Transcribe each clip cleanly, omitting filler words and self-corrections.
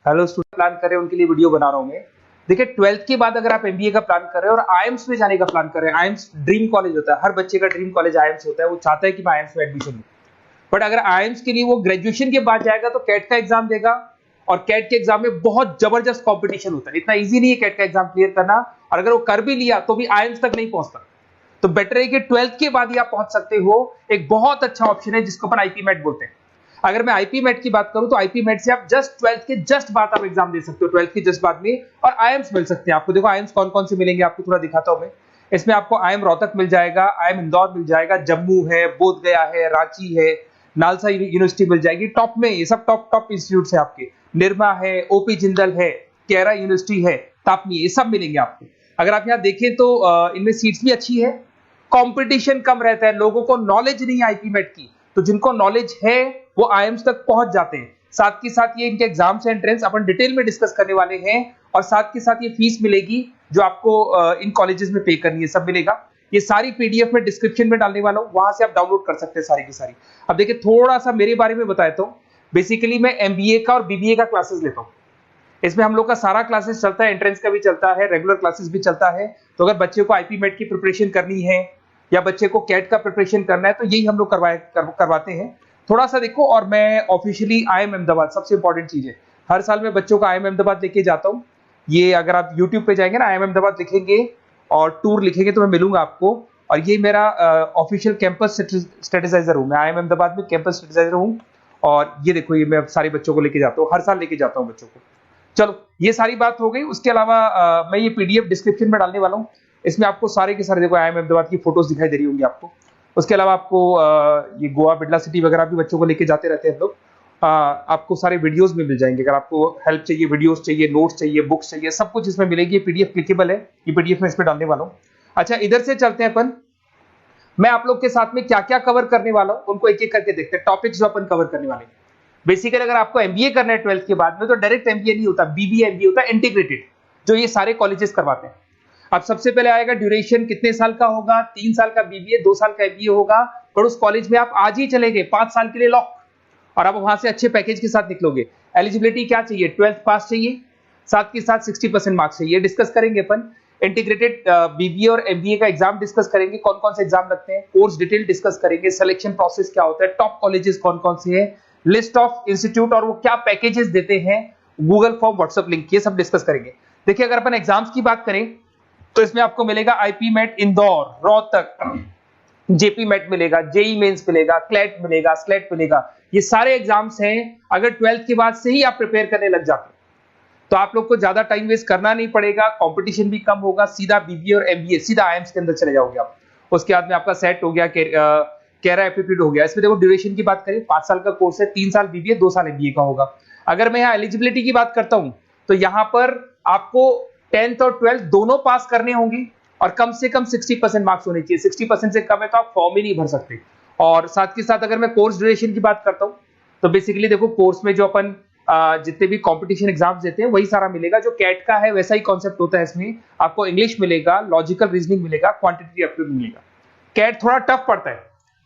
Hello student plan कर रहे हैं उनके लिए वीडियो बना रहा हूं मैं। देखिए 12th के बाद अगर आप एमबीए का प्लान कर रहे हैं और आईएम्स में जाने का प्लान कर रहे हैं, आईएम्स ड्रीम कॉलेज होता है, हर बच्चे का ड्रीम कॉलेज आईएम्स होता है, वो चाहता है कि मैं आईएम्स में एडमिशन लूं। बट अगर आईएम्स के लिए वो ग्रेजुएशन के बाद जाएगा तो कैट का एग्जाम देगा और कैट के एग्जाम में बहुत जबरदस्त कॉम्पिटिशन होता है, इतना ईजी नहीं है कैट का एग्जाम क्लियर करना, और अगर वो कर भी लिया तो भी आईएम्स तक नहीं पहुंचता। तो बेटर है कि 12th के बाद ही आप पहुंच सकते हो। एक बहुत अच्छा ऑप्शन है जिसको अपन आईपी मेट बोलते हैं। अगर मैं आईपी मेट की बात करूं तो आईपी मेट से आप जस्ट 12th के जस्ट बाद आप एग्जाम दे सकते हो, 12th के जस्ट बाद में, और आईएम्स मिल सकते हैं आपको। देखो आईएम्स कौन कौन से मिलेंगे आपको थोड़ा दिखाता हूं मैं। इसमें आपको आईएम रोहतक मिल जाएगा, आईएम इंदौर मिल जाएगा, जम्मू है, बोधगया है, रांची है, नालसा यूनिवर्सिटी मिल जाएगी टॉप में। ये सब टॉप टॉप इंस्टीट्यूट है आपके। निर्मा है, ओपी जिंदल है, केरा यूनिवर्सिटी है, तापनी, ये सब मिलेंगे आपको। अगर आप यहाँ देखें तो इनमें सीट्स भी अच्छी है, कंपटीशन कम रहता है, लोगों को नॉलेज नहीं है आईपी मेट की, तो जिनको नॉलेज है वो आईएम्स तक पहुंच जाते हैं। साथ के साथ ये इनके एग्जाम्स एंट्रेंस अपन डिटेल में डिस्कस करने वाले हैं, और साथ के साथ ये फीस मिलेगी जो आपको इन कॉलेजेस में पे करनी है, सब मिलेगा। ये सारी पीडीएफ में डिस्क्रिप्शन में डालने वाला हूं, वहां से आप डाउनलोड कर सकते हैं सारी की सारी। अब देखिए थोड़ा सा मेरे बारे में बताता हूं। बेसिकली मैं एमबीए का और बीबीए का क्लासेस लेता हूं। इसमें हम लोग का सारा क्लासेस चलता है, एंट्रेंस का भी चलता है, रेगुलर क्लासेस भी चलता है। तो अगर बच्चे को आईपी मेट की प्रिपरेशन करनी है या बच्चे को कैट का प्रिपरेशन करना है तो यही हम लोग करवाते हैं। थोड़ा सा देखो, और मैं ऑफिशियली आईएम अहमदाबाद, सबसे इंपॉर्टेंट चीज है, हर साल मैं बच्चों को आईएम अहमदाबाद लेके जाता हूँ। ये अगर आप यूट्यूब पे जाएंगे ना, आईएम अहमदाबाद लिखेंगे और टूर लिखेंगे तो मैं मिलूंगा आपको। और ये मेरा ऑफिशियल कैंपस स्ट्रेटेजाइजर हूँ, मैं आईएम अहमदाबाद में कैंपस स्ट्रेटेजाइजर हूँ। और ये देखो, ये मैं सारे बच्चों को लेके जाता हूँ, हर साल लेके जाता हूँ बच्चों को। चलो ये सारी बात हो गई। उसके अलावा मैं ये पीडीएफ डिस्क्रिप्शन में डालने वाला हूँ। इसमें आपको सारे के सारे, देखो आईएम अहमदाबाद की फोटोज दिखाई दे रही होंगी आपको। उसके अलावा आपको ये गोवा बिरला सिटी वगैरह भी बच्चों को लेके जाते रहते हैं हम लोग। आपको सारे वीडियोस में मिल जाएंगे। अगर आपको हेल्प चाहिए, वीडियोस चाहिए, नोट्स चाहिए, बुक्स चाहिए, सब कुछ इसमें मिलेगी। ये पीडीएफ क्लिकेबल है, ये पीडीएफ में इसमें डालने वाला हूँ। अच्छा इधर से चलते हैं अपन। मैं आप लोग के साथ में क्या क्या कवर करने वाला हूँ उनको एक एक करके देखते हैं, टॉपिक्स जो अपन कवर करने वाले हैं। बेसिकली अगर आपको एमबीए करना है 12th के बाद में तो डायरेक्ट एमबीए नहीं होता, बीबीए एमबीए होता है, इंटीग्रेटेड, जो ये सारे कॉलेजेस करवाते हैं। अब सबसे पहले आएगा ड्यूरेशन, कितने साल का होगा, 3 साल का बीबीए, 2 साल का एमबीए होगा। पर उस कॉलेज में आप आज ही चले गए 5 साल के लिए लॉक, और आप वहां से अच्छे पैकेज के साथ निकलोगे। एलिजिबिलिटी क्या चाहिए, 12th पास चाहिए, साथ के साथ 60% मार्क्स चाहिए। डिस्कस करेंगे अपन इंटीग्रेटेड बीबीए और एमबीए का एग्जाम डिस्कस करेंगे, कौन कौन से एग्जाम लगते हैं, कोर्स डिटेल डिस्कस करेंगे, सिलेक्शन प्रोसेस क्या होता है, टॉप कॉलेजेस कौन कौन से हैं, लिस्ट ऑफ इंस्टीट्यूट और वो क्या पैकेजेस देते हैं, गूगल फॉर्म, व्हाट्सएप लिंक, ये सब डिस्कस करेंगे। देखिए अगर अपन एग्जाम्स की बात करें तो इसमें आपको मिलेगा IPMAT Indore, Rohtak, JIPMAT मिलेगा, जेई मेंस मिलेगा, क्लेट मिलेगा, स्लेट मिलेगा। ये सारे एग्जाम्स हैं। अगर 12th के बाद से ही आप प्रिपेयर करने लग जाते तो आप लोग को ज्यादा टाइम वेस्ट करना नहीं पड़ेगा, कंपटीशन भी कम होगा, सीधा बीबीए और एमबीए सीधा आईएम्स के अंदर चले जाओगे आप। उसके बाद में आपका सेट हो गया, कैरा एप्टीट्यूड हो गया। इसमें देखो ड्यूरेशन की बात करें, 5 साल का कोर्स है, 3 साल बीबीए, 2 साल एमबीए का होगा। अगर मैं यहाँ एलिजिबिलिटी की बात करता हूं तो यहाँ पर आपको 10th और 12th दोनों पास करने होंगे और कम से कम 60% मार्क्स होने चाहिए। 60% से कम है तो आप फॉर्म ही नहीं भर सकते। और साथ के साथ अगर मैं कोर्स ड्यूरेशन की बात करता हूं तो बेसिकली देखो कोर्स में जो अपन जितने भी कंपटीशन एग्जाम्स देते हैं वही सारा मिलेगा। जो कैट का है वैसा ही कॉन्सेप्ट होता है। इसमें आपको इंग्लिश मिलेगा, लॉजिकल रीजनिंग मिलेगा, क्वांटिटेटिव एप्टीट्यूड मिलेगा। कैट थोड़ा टफ पड़ता है,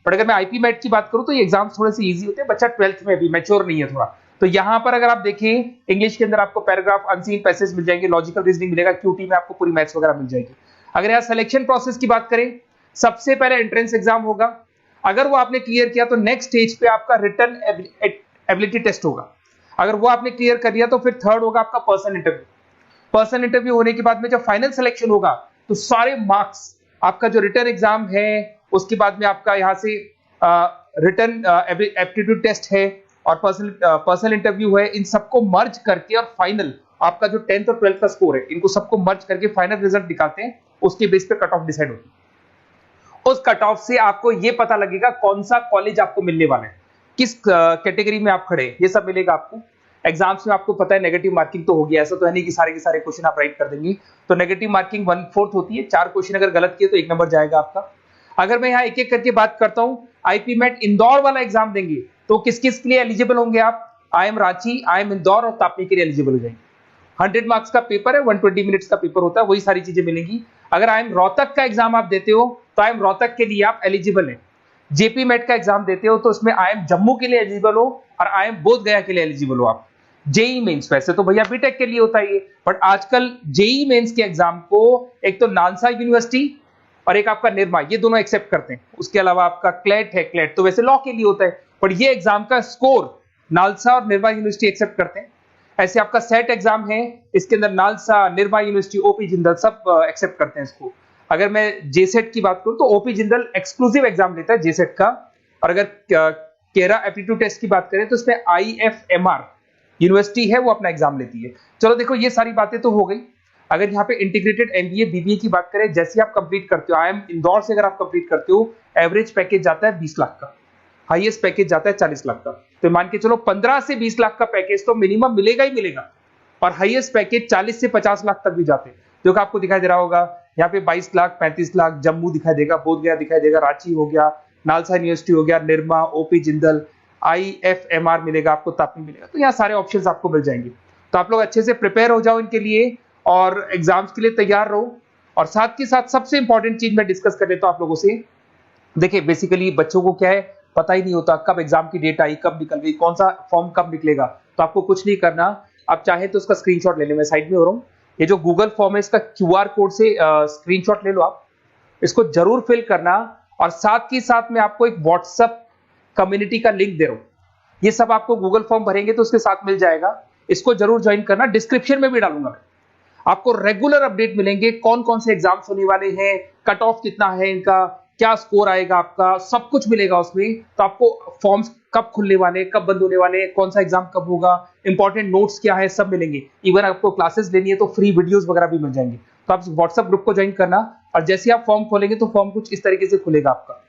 बट अगर मैं आईपी मेट की बात करूं तो ये एग्जाम्स थोड़े से इजी होते हैं। बच्चा 12th में भी मैच्योर नहीं है थोड़ा, तो यहां पर अगर आप देखें इंग्लिश के अंदर आपको पैराग्राफ, अनसीन पैसेज मिल जाएंगे, लॉजिकल रीजनिंग मिलेगा, क्यूटी में आपको पूरी मैथ्स वगैरह मिल जाएगी। अगर यहाँ सिलेक्शन प्रोसेस की बात करें, सबसे पहले एंट्रेंस एग्जाम होगा। अगर वो आपने क्लियर किया तो नेक्स्ट स्टेज पे आपका रिटन एबिलिटी टेस्ट होगा। अगर वो आपने क्लियर कर लिया तो फिर थर्ड होगा आपका पर्सनल इंटरव्यू। पर्सनल इंटरव्यू होने के बाद में जब फाइनल सिलेक्शन होगा तो सारे मार्क्स, आपका जो रिटन एग्जाम है, उसके बाद में आपका यहाँ से रिटन एप्टीट्यूड टेस्ट है और पर्सनल इंटरव्यू है, इन सबको मर्ज करके और फाइनल आपका जो 10th और 12th का स्कोर है, इनको सबको मर्ज करके फाइनल रिजल्ट निकालते हैं। उसके बेस पे कट ऑफ डिसाइड होती है। उस कट ऑफ से आपको ये पता लगेगा कौन सा कॉलेज आपको मिलने वाला है, किस कैटेगरी में आप खड़े, ये सब मिलेगा आपको। एग्जाम्स में आपको पता है नेगेटिव मार्किंग तो होगी, ऐसा तो है नहीं कि सारे के सारे क्वेश्चन आप राइट कर देंगे। तो नेगेटिव मार्किंग 1/4 होती है, 4 क्वेश्चन अगर गलत किए तो 1 नंबर जाएगा आपका। अगर मैं यहाँ एक एक करके बात करता हूँ, आईपी मेट इंदौर वाला एग्जाम देंगे तो किस किस के लिए एलिजिबल होंगे आप, आईएम रांची, आईएम इंदौर और तापनी के लिए एलिजिबल हो जाएंगे। 100 मार्क्स का पेपर है, 120 मिनट्स का पेपर होता है, वही सारी चीजें मिलेंगी। अगर आईएम रोहतक का एग्जाम आप देते हो तो आईएम रोहतक के लिए आप एलिजिबल हैं। जेपी मेट का एग्जाम देते हो तो उसमें आईएम जम्मू के लिए एलिजिबल हो और आईएम बोधगया के लिए एलिजिबल हो आप। जेई मेंस वैसे तो भैया बीटेक के लिए होता है ये, बट आजकल जेई मेंस के एग्जाम को एक तो नालसा यूनिवर्सिटी और एक आपका निर्मा, ये दोनों एक्सेप्ट करते हैं। उसके अलावा आपका क्लेट है, क्लेट तो वैसे लॉ के लिए होता है, पर ये एग्जाम का स्कोर नालसा और निर्मा यूनिवर्सिटी एक्सेप्ट करते हैं। ऐसे आपका सेट एग्जाम है, इसके अंदर NALSA, Nirma university, OP Jindal सब एक्सेप्ट करते हैं इसको। अगर मैं जेसेट की बात करूं तो ओपी जिंदल एक्सक्लूसिव एग्जाम लेता है जेसेट का, और अगर केरा एप्टीट्यूड टेस्ट की बात करें तो इसमें आईएफएमआर यूनिवर्सिटी है वो अपना एग्जाम लेती है। चलो देखो ये सारी बातें तो हो गई। अगर यहाँ पे इंटीग्रेटेड एमबीए बीबीए की बात करें, जैसे आप कंप्लीट करते हो, आईएम इंदौर से अगर आप कंप्लीट करते हो, एवरेज पैकेज जाता है 20 लाख का, हाईएस्ट पैकेज जाता है 40 लाख का। तो मान के चलो 15 से 20 लाख का पैकेज तो मिनिमम मिलेगा ही मिलेगा, और हाईएस्ट पैकेज 40 से 50 लाख तक भी जाते हैं। जो कि आपको दिखाई दे रहा होगा यहाँ पे 22 लाख, 35 लाख, जम्मू दिखाई देगा, बोधगया दिखाई देगा, रांची हो गया, नालसा यूनिवर्सिटी हो गया, निर्मा, ओपी जिंदल, आईएफएमआर मिलेगा आपको, तापी मिलेगा। तो यहाँ सारे ऑप्शंस आपको मिल जाएंगे। तो आप लोग अच्छे से प्रिपेयर हो जाओ इनके लिए और एग्जाम्स के लिए तैयार रहो। और साथ के साथ सबसे इंपॉर्टेंट चीज मैं डिस्कस कर लेता हूं आप लोगों से। देखिए बेसिकली बच्चों को क्या है, पता ही नहीं होता कब एग्जाम की डेट आई, कब निकल गई, कौन सा फॉर्म कब निकलेगा। तो आपको कुछ नहीं करना, आप चाहे तो उसका स्क्रीनशॉट ले लें, मैं साइड में हो रहा हूँ। ये जो गूगल फॉर्म है इसका क्यूआर कोड से स्क्रीनशॉट ले लो आप, इसको जरूर फिल करना। और साथ ही साथ में आपको एक व्हाट्सएप कम्युनिटी का लिंक दे रहा हूं, ये सब आपको गूगल फॉर्म भरेंगे तो उसके साथ मिल जाएगा, इसको जरूर ज्वाइन करना। डिस्क्रिप्शन में भी डालूंगा मैं, आपको रेगुलर अपडेट मिलेंगे, कौन कौन से एग्जाम्स होने वाले हैं, कट ऑफ कितना है इनका, क्या स्कोर आएगा आपका, सब कुछ मिलेगा उसमें। तो आपको फॉर्म्स कब खुलने वाले, कब बंद होने वाले, कौन सा एग्जाम कब होगा, इंपॉर्टेंट नोट्स क्या है, सब मिलेंगे। इवन आपको क्लासेस लेनी है तो फ्री वीडियोस वगैरह भी मिल जाएंगे। तो आप व्हाट्सएप ग्रुप को ज्वाइन करना, और जैसे आप फॉर्म खोलेंगे तो फॉर्म कुछ इस तरीके से खुलेगा आपका।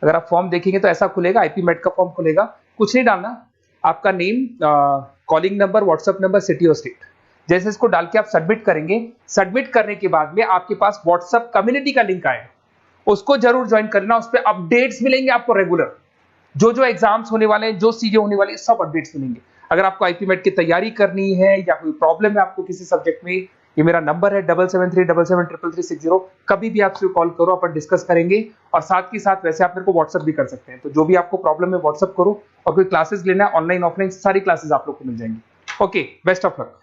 अगर आप फॉर्म देखेंगे तो ऐसा खुलेगा, आईपी मेट का फॉर्म खुलेगा। कुछ नहीं डालना, आपका name, calling number, WhatsApp number, city और स्टेट, जैसे इसको डाल के आप सबमिट करेंगे। सबमिट करने के बाद में आपके पास व्हाट्सएप कम्युनिटी का लिंक आएगा, उसको जरूर ज्वाइन करना। उस पर अपडेट्स मिलेंगे आपको रेगुलर, जो एग्जाम्स होने वाले हैं, जो चीजें होने वाली है, सब अपडेट्स मिलेंगे। अगर आपको आईपी मेट की तैयारी करनी है या कोई प्रॉब्लम है आपको किसी सब्जेक्ट में, ये मेरा नंबर है 7737733360, कभी भी आपसे कॉल करो, अपन डिस्कस करेंगे। और साथ ही साथ वैसे आप मेरे को व्हाट्सएप भी कर सकते हैं। तो जो भी आपको प्रॉब्लम है व्हाट्सएप करो, और कोई क्लासेस लेना है ऑनलाइन ऑफलाइन, सारी क्लासेस आप लोग को मिल जाएंगी। Okay, best of luck.